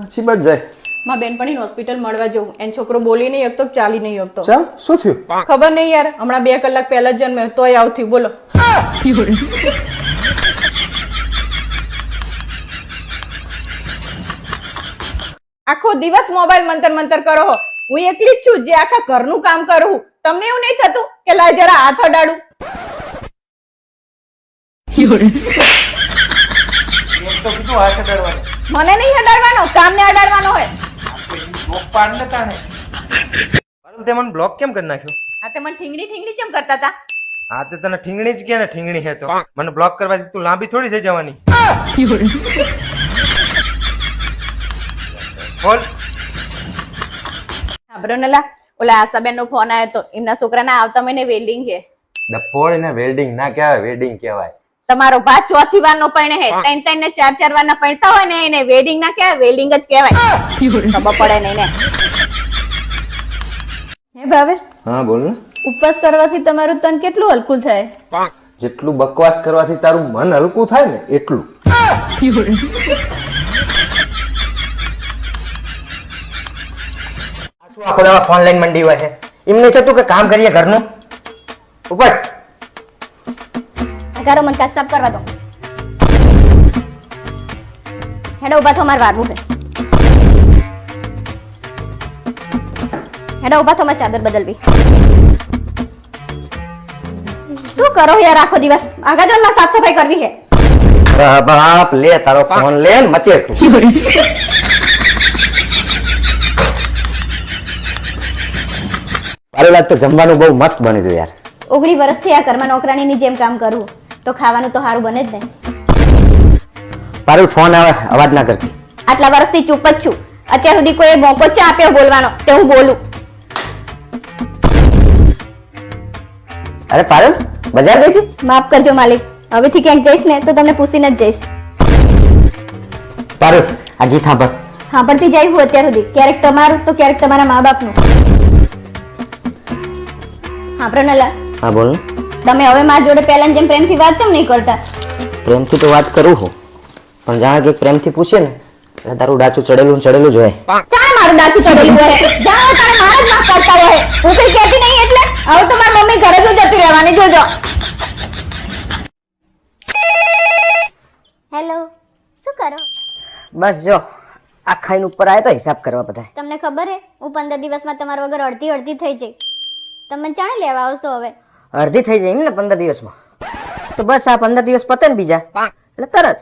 પાછી બચ જાય. માં બેનપણી હોસ્પિટલ મળવા જવું. એન છોકરો બોલી નહીં શકતો, ચાલી નહીં શકતો. ચા શું થયું? ખબર નહીં યાર, હમણાં 2 કલાક પહેલા જ જન્મ્યો તોય આવું થયું. બોલો. આખો દિવસ મોબાઈલ મંતર મંતર કરો હો. હું એકલી જ છું જે આખા ઘરનું કામ કરું. તમને એવું નહીં થતું કે લા જરા હાથ અડાડું? મને નહીં અડાડવાનો, કામને અડાડવાનો હોય. તે મને બ્લોક કેમ કરી નાખ્યો? આ તે મને ઠીંગણી ઠીંગણી કેમ કરતા હતા? હા તે તને ઠીંગણી જ કે ને ઠીંગણી હે તો મને બ્લોક કરવાથી તું લાંબી થોડી થઈ જવાની. બોલ. બ્રોનલા, ઓલા આશાબેન નો ફોન આવ્યો તો એમના છોકરાના આવતા મહિને વેલ્ડિંગ છે. ડફોળ ને વેલ્ડિંગ ના કહેવાય, વેડિંગ કહેવાય. તમારો ભાત ચોથી વાર નો પરણે હે, 3 ને 4 વાર ના પરણતા હોય ને એને વેડિંગ ના કહેવાય, વેલ્ડિંગ જ કહેવાય. ખબર પડે નહીં ને. હે ભાવેશ, હા બોલ ને. ઉપવાસ કરવાથી તમારું તન કેટલું હલકું થાય? જેટલું બકવાસ કરવાથી તારું મન હલકું થાય ને એટલું. આખો દાડો ફોન લઈને મંડી હોય છે. એમ નહીં થતું કે કામ કરીએ ઘરનું? ઉપર અગારો મન કાચ સાફ કરવા દો. હેડો ઉભા થો, મારે વારવું છે. હેડો ઉભા થો, મારે ચાદર બદલવી. શું કરો યાર આખો દિવસ? આગળ જો મારે સાફ સફાઈ કરવી છે. બાપ લે તારો ફોન લે ને મચે. પારુલા તો જમવાનું બહુ મસ્ત બની ગયું યાર. 19 વર્ષથી આ ઘરમાં નોકરાણીની જેમ કામ કરું તો ખાવાનું તો સારું બને જ ને. પારુલ ફોન આવે, અવાજ ના કરતી. આટલા વર્ષથી ચૂપ જ છું. અત્યાર સુધી કોઈ મોકો જ આપ્યો બોલવાનો તે હું બોલું. અરે પારુલ, બજાર ગઈ હતી? માફ કરજો માલિક, હવેથી ક્યાંક જઈશ ને તો તમને પૂછીને જ જઈશ. પારુલ આ ગીત સાંભળ. સાંભળતી જાય હું અત્યાર સુધી, ક્યારેક તમારું તો ક્યારેક તમારા મા બાપનું. હા પ્રણલા, હા બોલ ને. તમે હવે મારા જોડે પહેલા જેમ પ્રેમથી વાત કેમ નહીં કરતા? પ્રેમથી તો વાત કરું હું, પણ જાણે કે પ્રેમથી પૂછે ને એટલે તારું ડાચું ચડેલું ચડેલું જ હોય. ચાલ મારું દાચું ચડેલું હોય, જાઓ તારે મારા જ માફ કરતા હોય. હું કઈ કહેતી નહીં એટલે હવે તો મારી મમ્મી ઘરે જ જતી રહેવાની, જોજો. હેલો, શું કરો? બસ જો આ ખાઈને ઉપર આવ્યા તો હિસાબ કરવા બધા. તમને ખબર હે હું 15 દિવસમાં તમારા વગર અડધી થઈ જઈ. તમે ચાણે લેવા આવશો હવે? અડધી થઈ જાય એમ ને 15 દિવસમાં? તો બસ આ 15 દિવસ પતે ને બીજા એટલે તરત.